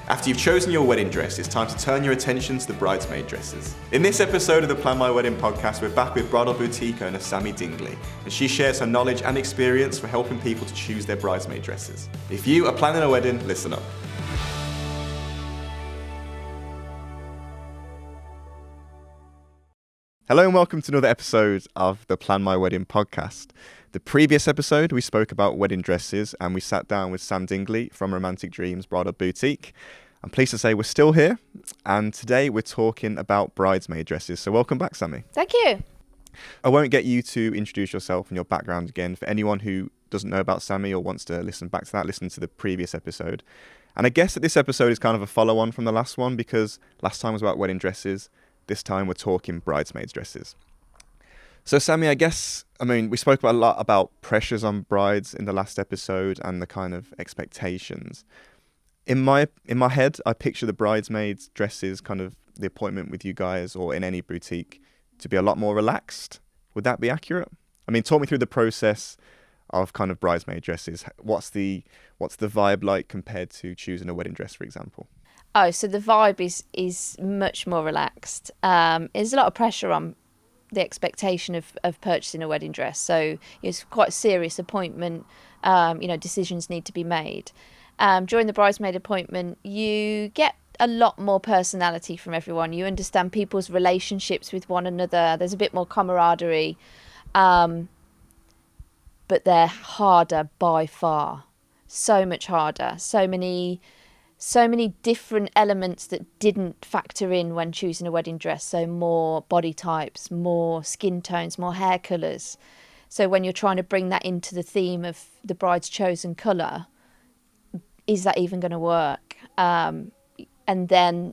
After you've chosen your wedding dress, it's time to turn your attention to the bridesmaid dresses. In this episode of the Plan My Wedding podcast, we're back with bridal boutique owner Sammy Dingley, and she shares her knowledge and experience for helping people to choose their bridesmaid dresses. If you are planning a wedding, listen up. Hello and welcome to another episode of the Plan My Wedding podcast. The previous episode, we spoke about wedding dresses and we sat down with Sam Dingley from Romantic Dreams Bridal Boutique. I'm pleased to say we're still here, and today we're talking about bridesmaid dresses. So welcome back, Sammy. Thank you. I won't get you to introduce yourself and your background again. For anyone who doesn't know about Sammy or wants to listen back to that, listen to the previous episode. And I guess that this episode is kind of a follow-on from the last one, because last time was about wedding dresses. This time we're talking bridesmaids dresses. So Sammy, we spoke a lot about pressures on brides in the last episode and the kind of expectations. In my head, I picture the bridesmaids dresses, kind of the appointment with you guys or in any boutique, to be a lot more relaxed. Would that be accurate? I mean, talk me through the process of kind of bridesmaid dresses. What's the vibe like compared to choosing a wedding dress, for example? Oh, so the vibe is much more relaxed. There's a lot of pressure on the expectation of purchasing a wedding dress. So it's quite a serious appointment. Decisions need to be made. During the bridesmaid appointment, you get a lot more personality from everyone. You understand people's relationships with one another. There's a bit more camaraderie. But they're harder by far. So much harder. So many different elements that didn't factor in when choosing a wedding dress. So more body types, more skin tones, more hair colours. So when you're trying to bring that into the theme of the bride's chosen colour, is that even going to work? And then,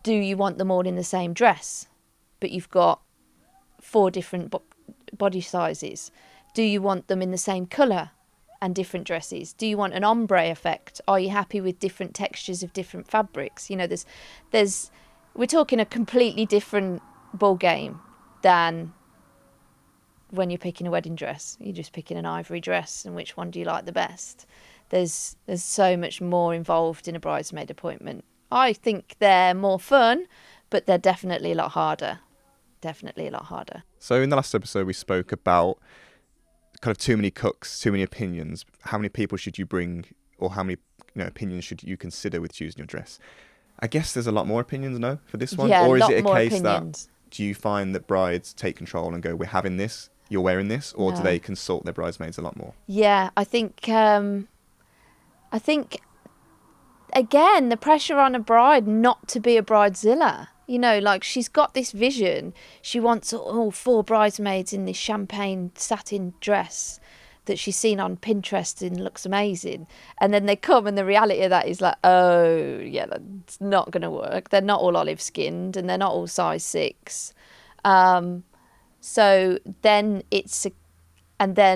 do you want them all in the same dress? But you've got 4 different body sizes. Do you want them in the same colour and different dresses? Do you want an ombre effect? Are you happy with different textures of different fabrics? You know, we're talking a completely different ball game than when you're picking a wedding dress. You're just picking an ivory dress, and which one do you like the best? There's so much more involved in a bridesmaid appointment. I think they're more fun, but they're definitely a lot harder. Definitely a lot harder. So in the last episode, we spoke about kind of too many cooks, too many opinions. How many people should you bring, or how many opinions should you consider with choosing your dress? I guess there's a lot more opinions, no, for this one? Yeah, or is a lot it a more case opinions. that, do you find that brides take control and go, we're having this, you're wearing this, or No. do they consult their bridesmaids a lot more? Yeah, I think again, the pressure on a bride not to be a bridezilla. You know, like, she's got this vision. She wants all 4 bridesmaids in this champagne satin dress that she's seen on Pinterest and looks amazing. And then they come, and the reality of that is like, oh, yeah, that's not going to work. They're not all olive skinned, and they're not all size 6. So then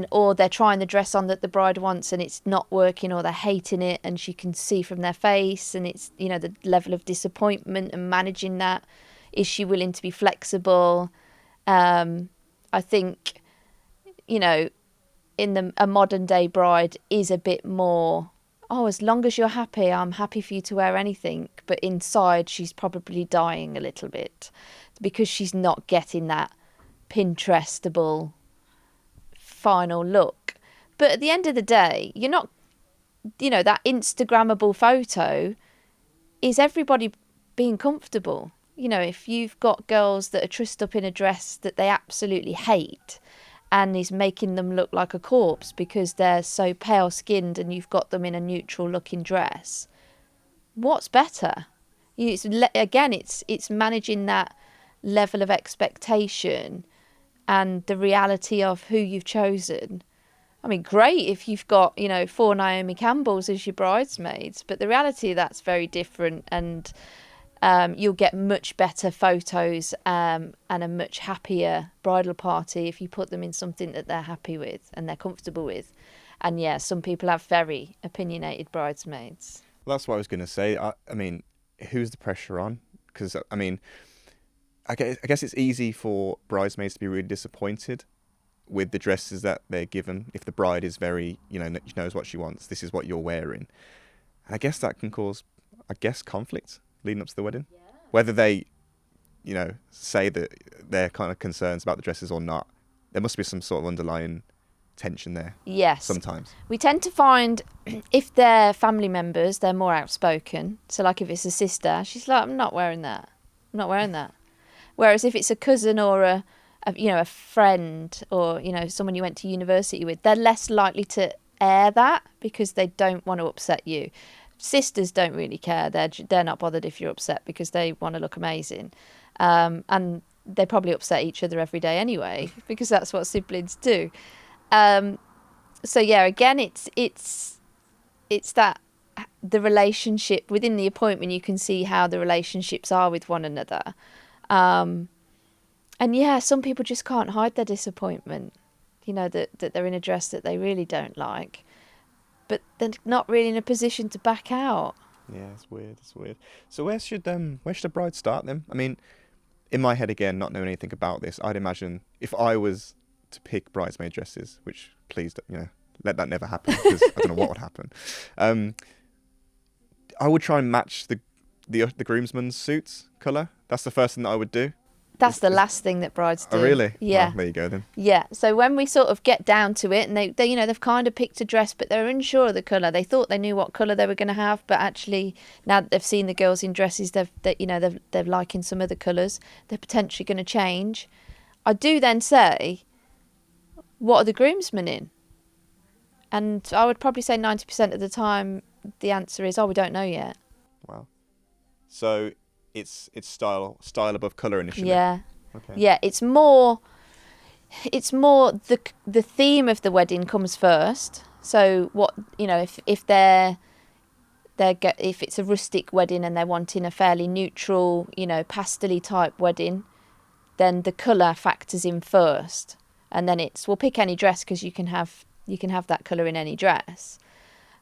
or they're trying the dress on that the bride wants and it's not working, or they're hating it, and she can see from their face, and it's, the level of disappointment and managing that. Is she willing to be flexible? I think, a modern day bride is a bit more, as long as you're happy, I'm happy for you to wear anything. But inside, she's probably dying a little bit because she's not getting that Pinterestable final look. But at the end of the day, you're not, that Instagrammable photo is everybody being comfortable. If you've got girls that are trussed up in a dress that they absolutely hate and is making them look like a corpse because they're so pale skinned, and you've got them in a neutral looking dress, what's better? It's managing that level of expectation and the reality of who you've chosen. I mean, great if you've got, 4 Naomi Campbells as your bridesmaids, but the reality, that's very different, and you'll get much better photos and a much happier bridal party if you put them in something that they're happy with and they're comfortable with. And yeah, some people have very opinionated bridesmaids. Well, that's what I was going to say. I mean, who's the pressure on? Because, I guess it's easy for bridesmaids to be really disappointed with the dresses that they're given. If the bride is very, knows what she wants, this is what you're wearing. And I guess that can cause I guess, conflict leading up to the wedding. Yeah. Whether they, say that they're kind of concerns about the dresses or not, there must be some sort of underlying tension there. Yes. Sometimes. We tend to find if they're family members, they're more outspoken. So like if it's a sister, she's like, I'm not wearing that. I'm not wearing that. Whereas if it's a cousin or a friend or, someone you went to university with, they're less likely to air that because they don't want to upset you. Sisters don't really care. They're not bothered if you're upset because they want to look amazing. And they probably upset each other every day anyway because that's what siblings do. So yeah, again, it's that the relationship within the appointment, you can see how the relationships are with one another. And yeah, some people just can't hide their disappointment, that they're in a dress that they really don't like, but they're not really in a position to back out. Yeah, it's weird. So where should the bride start then? I mean, in my head again, not knowing anything about this, I'd imagine if I was to pick bridesmaid dresses, which please, let that never happen because I don't know what would happen. I would try and match the groomsman's suits colour. That's the first thing that I would do. That's the last thing that brides do. Oh, really? Yeah. Well, there you go then. Yeah. So when we sort of get down to it, and they've kind of picked a dress, but they're unsure of the colour. They thought they knew what colour they were going to have, but actually, now that they've seen the girls in dresses, they're liking some other colours. They're potentially going to change. I do then say, what are the groomsmen in? And I would probably say 90% of the time, the answer is, we don't know yet. Wow. So it's style above colour initially. Yeah. Okay. Yeah, it's more the theme of the wedding comes first. So what, if it's a rustic wedding and they're wanting a fairly neutral, pastel-y type wedding, then the colour factors in first. And then we'll pick any dress because you can have that colour in any dress.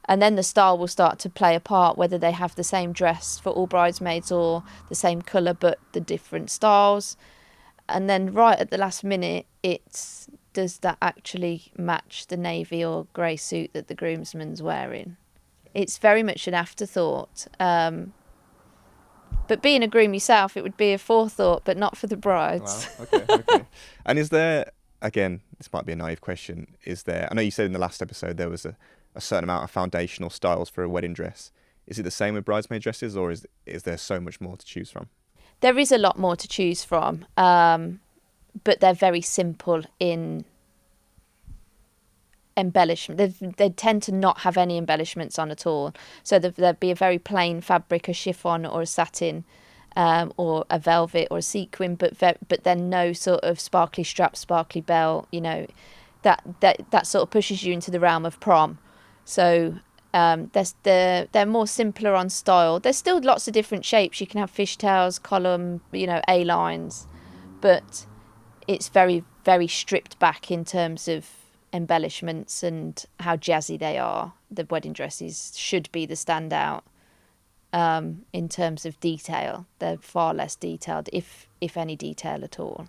And then the style will start to play a part, whether they have the same dress for all bridesmaids or the same colour but the different styles. And then right at the last minute, does that actually match the navy or grey suit that the groomsman's wearing? It's very much an afterthought. But being a groom yourself, it would be a forethought, but not for the brides. Wow. Okay. And is there, again, this might be a naive question, I know you said in the last episode there was a certain amount of foundational styles for a wedding dress. Is it the same with bridesmaid dresses, or is there so much more to choose from? There is a lot more to choose from, but they're very simple in embellishment. They tend to not have any embellishments on at all. So there'd be a very plain fabric, a chiffon or a satin, or a velvet or a sequin, but then no sort of sparkly strap, sparkly belt. That sort of pushes you into the realm of prom. So they're more simpler on style. There's still lots of different shapes. You can have fishtails, column, A-lines, but it's very, very stripped back in terms of embellishments and how jazzy they are. The wedding dresses should be the standout in terms of detail. They're far less detailed, if any detail at all.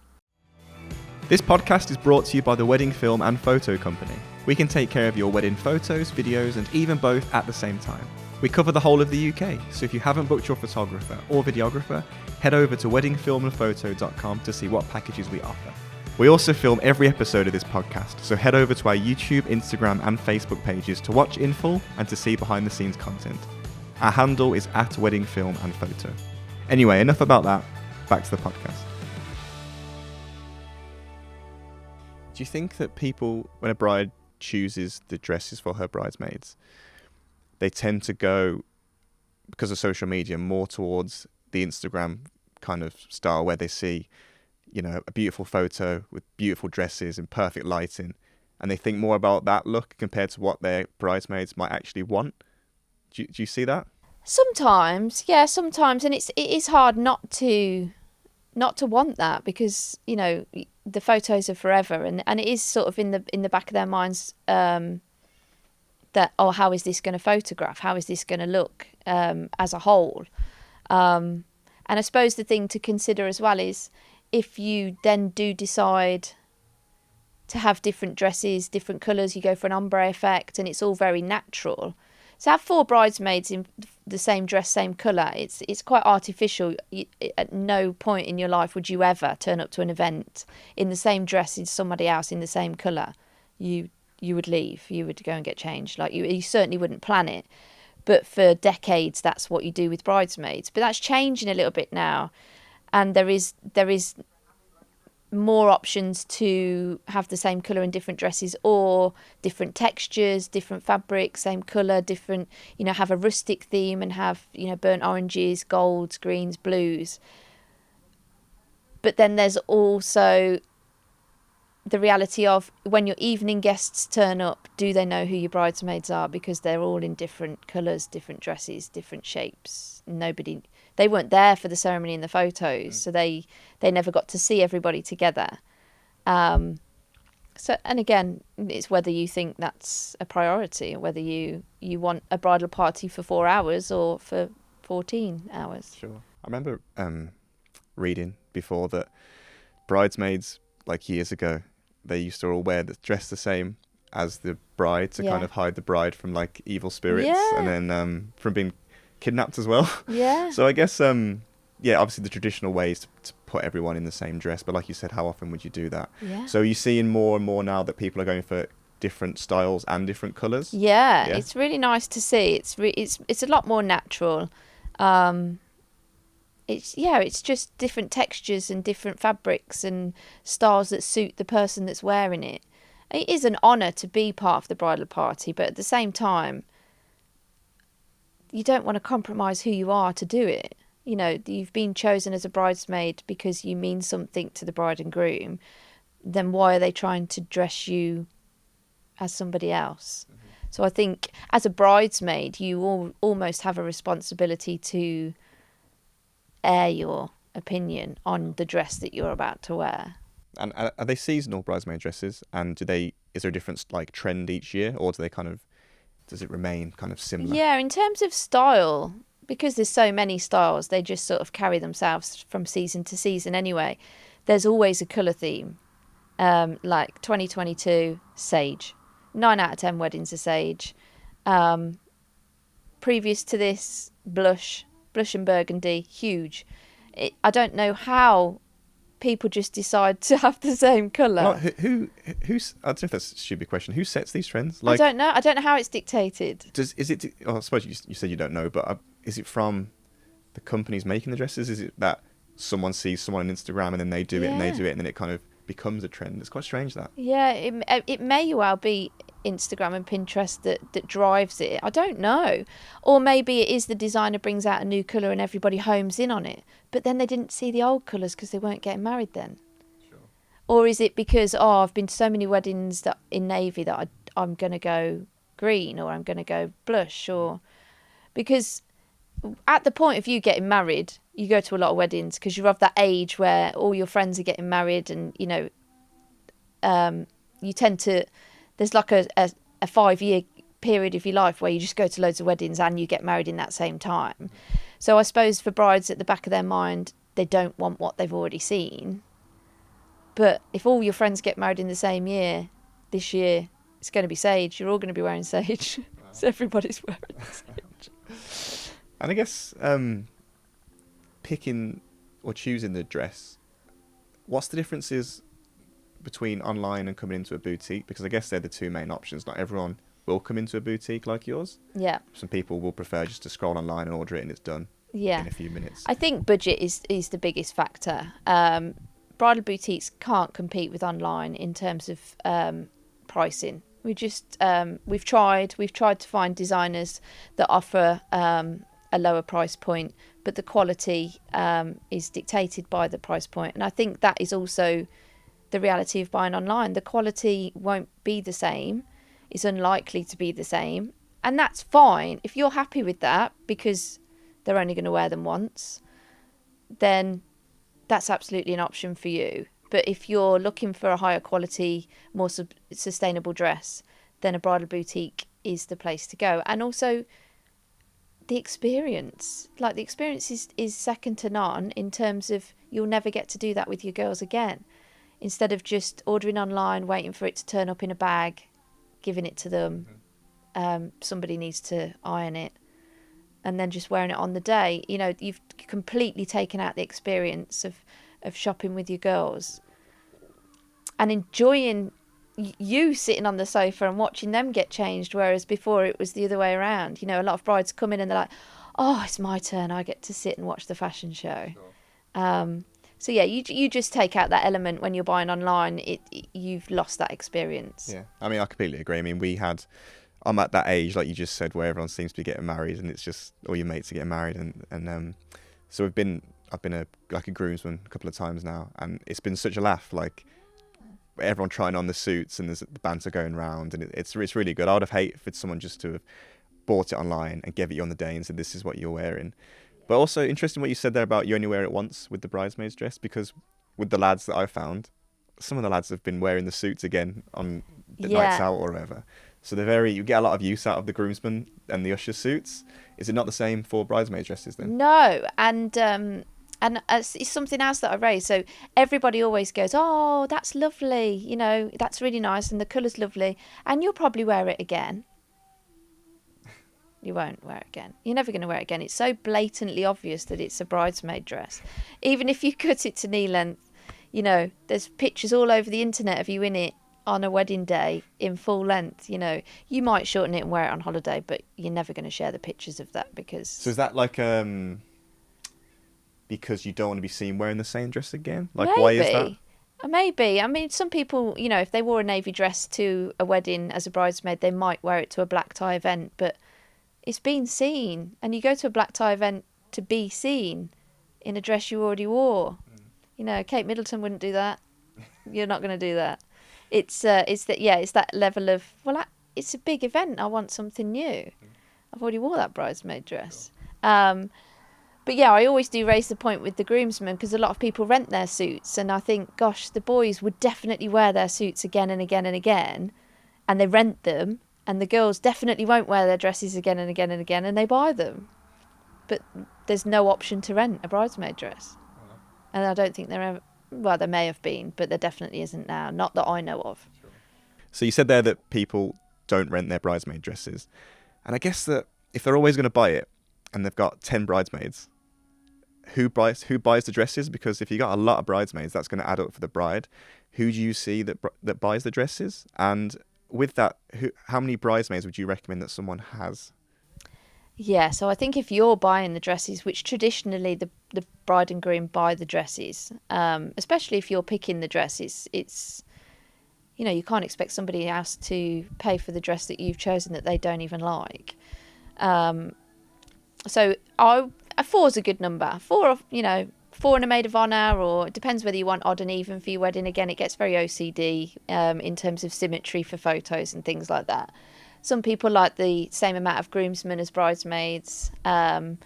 This podcast is brought to you by the Wedding Film and Photo Company. We can take care of your wedding photos, videos, and even both at the same time. We cover the whole of the UK, so if you haven't booked your photographer or videographer, head over to weddingfilmandphoto.com to see what packages we offer. We also film every episode of this podcast, so head over to our YouTube, Instagram, and Facebook pages to watch in full and to see behind the scenes content. Our handle is @weddingfilmandphoto. Anyway, enough about that. Back to the podcast. Do you think that people, when a bride chooses the dresses for her bridesmaids, they tend to go, because of social media, more towards the Instagram kind of style where they see, a beautiful photo with beautiful dresses and perfect lighting, and they think more about that look compared to what their bridesmaids might actually want? Do you see that? Sometimes, and it is hard not to want that because the photos are forever, and it is sort of in the back of their minds that how is this going to photograph? How is this going to look as a whole? And I suppose the thing to consider as well is if you then do decide to have different dresses, different colours, you go for an ombre effect, and it's all very natural. So have 4 bridesmaids in the same dress, same colour. It's quite artificial. At no point in your life would you ever turn up to an event in the same dress as somebody else in the same colour. You would leave. You would go and get changed. Like you certainly wouldn't plan it. But for decades, that's what you do with bridesmaids. But that's changing a little bit now, and there is more options to have the same colour in different dresses, or different textures, different fabrics, same colour, different, have a rustic theme and have, burnt oranges, golds, greens, blues. But then there's also the reality of when your evening guests turn up, do they know who your bridesmaids are? Because they're all in different colours, different dresses, different shapes. They weren't there for the ceremony and the photos, so they never got to see everybody together. And again, it's whether you think that's a priority, or whether you want a bridal party for 4 hours or for 14 hours. Sure. I remember reading before that bridesmaids, like years ago, they used to all wear dress the same as the bride to kind of hide the bride from like evil spirits, and then from being kidnapped as well. Yeah. So I guess obviously the traditional way is to put everyone in the same dress, but like you said, how often would you do that? Yeah. So you're seeing more and more now that people are going for different styles and different colours. Yeah, it's really nice to see. It's a lot more natural. It's just different textures and different fabrics and styles that suit the person that's wearing it. It is an honour to be part of the bridal party, but at the same time, you don't want to compromise who you are to do it. You've been chosen as a bridesmaid because you mean something to the bride and groom. Then why are they trying to dress you as somebody else? Mm-hmm. So I think as a bridesmaid, you almost have a responsibility to air your opinion on the dress that you're about to wear. And are they seasonal bridesmaid dresses? And is there a different like trend each year, or does it remain kind of similar? Yeah, in terms of style, because there's so many styles, they just sort of carry themselves from season to season anyway. There's always a colour theme. Like 2022, sage. 9 out of 10 weddings are sage. Previous to this, blush and burgundy, huge. I don't know how people just decide to have the same colour. Well, who's? I don't know if that's a stupid question. Who sets these trends? I don't know. I don't know how it's dictated. I suppose you said you don't know, but is it from the companies making the dresses? Is it that someone sees someone on Instagram and then they do it and they do it and then it kind of becomes a trend? It's quite strange that. Yeah, it may well be Instagram and Pinterest that drives it. I don't know. Or maybe it is the designer brings out a new colour and everybody homes in on it. But then they didn't see the old colours because they weren't getting married then. Sure. Or is it because, I've been to so many weddings that in navy that I'm going to go green, or I'm going to go blush, or... Because at the point of you getting married, you go to a lot of weddings because you're of that age where all your friends are getting married, and, you tend to... There's like a 5-year period of your life where you just go to loads of weddings and you get married in that same time. So I suppose for brides, at the back of their mind, they don't want what they've already seen. But if all your friends get married in the same year, this year, it's going to be sage. You're all going to be wearing sage. Wow. So everybody's wearing sage. And I guess picking or choosing the dress, what's the differences between online and coming into a boutique? Because I guess they're the two main options. Not everyone will come into a boutique like yours. Yeah. Some people will prefer just to scroll online and order it and it's done in a few minutes. I think budget is the biggest factor. Bridal boutiques can't compete with online in terms of pricing. We've tried to find designers that offer a lower price point, but the quality is dictated by the price point. And I think that is also the reality of buying online. The quality won't be the same. It's unlikely to be the same. And that's fine. If you're happy with that, because they're only going to wear them once, then that's absolutely an option for you. But if you're looking for a higher quality, more sustainable dress, then a bridal boutique is the place to go. And also the experience. Like, the experience is second to none in terms of you'll never get to do that with your girls again. Instead of just ordering online, waiting for it to turn up in a bag, giving it to them, somebody needs to iron it. and then just wearing it on the day, you know, you've completely taken out the experience of shopping with your girls and enjoying you sitting on the sofa and watching them get changed, whereas before it was the other way around. You know, a lot of brides come in and they're like, oh, it's my turn, I get to sit and watch the fashion show. Sure. So yeah, you just take out that element when you're buying online. You've lost that experience. Yeah, I mean, I completely agree. I mean, I'm at that age, like you just said, where everyone seems to be getting married, and it's just all your mates are getting married, and so I've been a groomsman a couple of times now, and it's been such a laugh. Like everyone trying on the suits, and there's the banter going round, and it's really good. I would have hated for someone just to have bought it online and gave it you on the day and said, this is what you're wearing. But also interesting what you said there about you only wear it once with the bridesmaid's dress, because with the lads that I found, some of the lads have been wearing the suits again on the nights out or whatever. So you get a lot of use out of the groomsmen and the usher suits. Is it not the same for bridesmaid dresses then? No, and it's something else that I raised. So everybody always goes, oh, that's lovely, you know, that's really nice, and the colour's lovely, and you'll probably wear it again. You won't wear it again. You're never going to wear it again. It's so blatantly obvious that it's a bridesmaid dress. Even if you cut it to knee length, you know, there's pictures all over the internet of you in it on a wedding day in full length. You know, you might shorten it and wear it on holiday, but you're never going to share the pictures of that because... So is that like because you don't want to be seen wearing the same dress again? Like, maybe. Why is that? Maybe. I mean, some people, you know, if they wore a navy dress to a wedding as a bridesmaid, they might wear it to a black tie event, but it's been seen, and you go to a black tie event to be seen in a dress you already wore. You know, Kate Middleton wouldn't do that. You're not going to do that. It's that level of, well, it's a big event. I want something new. I've already wore that bridesmaid dress. But yeah, I always do raise the point with the groomsmen, because a lot of people rent their suits, and I think, gosh, the boys would definitely wear their suits again and again and again, and they rent them. And the girls definitely won't wear their dresses again and again and again, and they buy them. But there's no option to rent a bridesmaid dress. And I don't think there ever... Well, there may have been, but there definitely isn't now. Not that I know of. So you said there that people don't rent their bridesmaid dresses. And I guess that if they're always going to buy it, and they've got 10 bridesmaids, who buys the dresses? Because if you got a lot of bridesmaids, that's going to add up for the bride. Who do you see that buys the dresses? And... with that, how many bridesmaids would you recommend that someone has? Yeah, so I think if you're buying the dresses, which traditionally the bride and groom buy the dresses, especially if you're picking the dresses, it's, you know, you can't expect somebody else to pay for the dress that you've chosen that they don't even like. So 4 is a good number. 4, you know, 4 and a maid of honour, or it depends whether you want odd and even for your wedding. Again, it gets very OCD in terms of symmetry for photos and things like that. Some people like the same amount of groomsmen as bridesmaids, and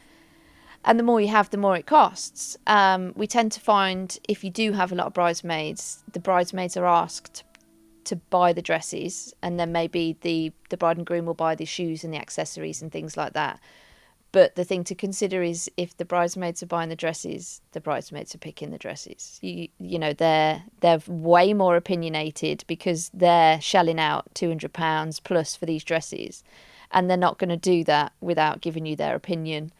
the more you have, the more it costs. We tend to find if you do have a lot of bridesmaids, the bridesmaids are asked to buy the dresses, and then maybe the bride and groom will buy the shoes and the accessories and things like that. But the thing to consider is if the bridesmaids are buying the dresses, the bridesmaids are picking the dresses. You know, they're way more opinionated because they're shelling out £200 plus for these dresses, and they're not going to do that without giving you their opinion.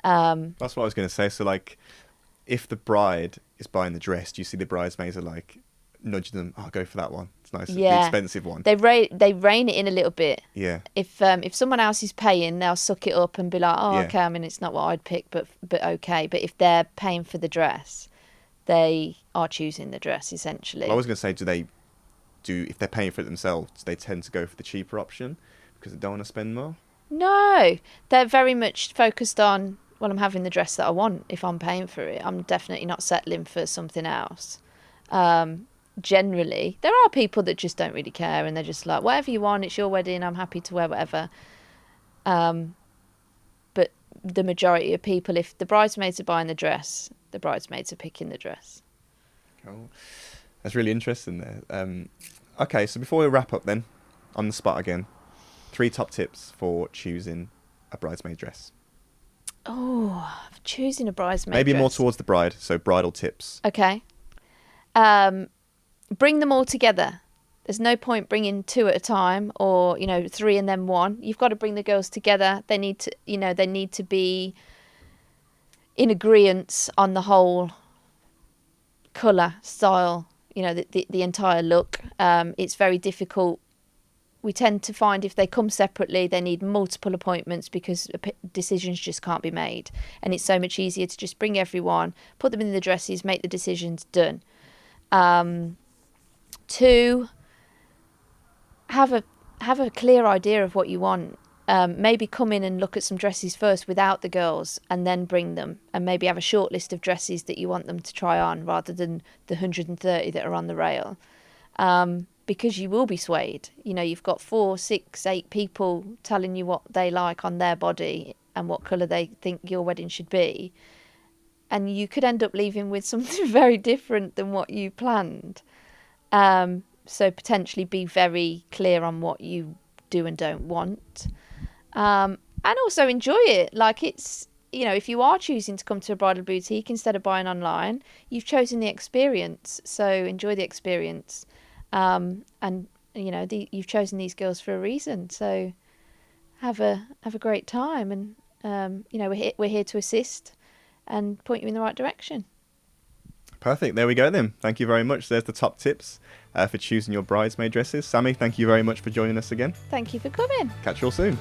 That's what I was going to say. So, like, if the bride is buying the dress, do you see the bridesmaids are like nudging them? Oh, go for that one. It's nice. Yeah. The expensive one. They rein it in a little bit. Yeah. If someone else is paying, they'll suck it up and be like, oh, yeah. Okay. I mean, it's not what I'd pick, but okay. But if they're paying for the dress, they are choosing the dress essentially. I was going to say, if they're paying for it themselves, do they tend to go for the cheaper option because they don't want to spend more? No, they're very much focused on, well, I'm having the dress that I want. If I'm paying for it, I'm definitely not settling for something else. Generally, there are people that just don't really care, and they're just like, whatever you want, it's your wedding, I'm happy to wear whatever. But the majority of people, if the bridesmaids are buying the dress, the bridesmaids are picking the dress. Cool. That's really interesting there. Okay, so before we wrap up then, on the spot again, 3 top tips for choosing a bridesmaid dress. Oh, choosing a bridesmaid Maybe dress. more towards the bride, so bridal tips. Okay. Bring them all together. There's no point bringing two at a time, or three and then one. You've got to bring the girls together. They need to be in agreement on the whole colour, style, the entire look. It's very difficult. We tend to find if they come separately, they need multiple appointments because decisions just can't be made. And it's so much easier to just bring everyone, put them in the dresses, make the decisions, done. 2, have a clear idea of what you want. Maybe come in and look at some dresses first without the girls, and then bring them, and maybe have a short list of dresses that you want them to try on rather than the 130 that are on the rail. Because you will be swayed. You've got 4, 6, 8 people telling you what they like on their body and what colour they think your wedding should be. And you could end up leaving with something very different than what you planned. So potentially be very clear on what you do and don't want. And also enjoy it. Like, it's, if you are choosing to come to a bridal boutique instead of buying online, you've chosen the experience. So enjoy the experience. And you've chosen these girls for a reason, so have a great time, and we're here to assist and point you in the right direction. Perfect. There we go then. Thank you very much. There's the top tips for choosing your bridesmaid dresses. Sammy, thank you very much for joining us again. Thank you for coming. Catch you all soon.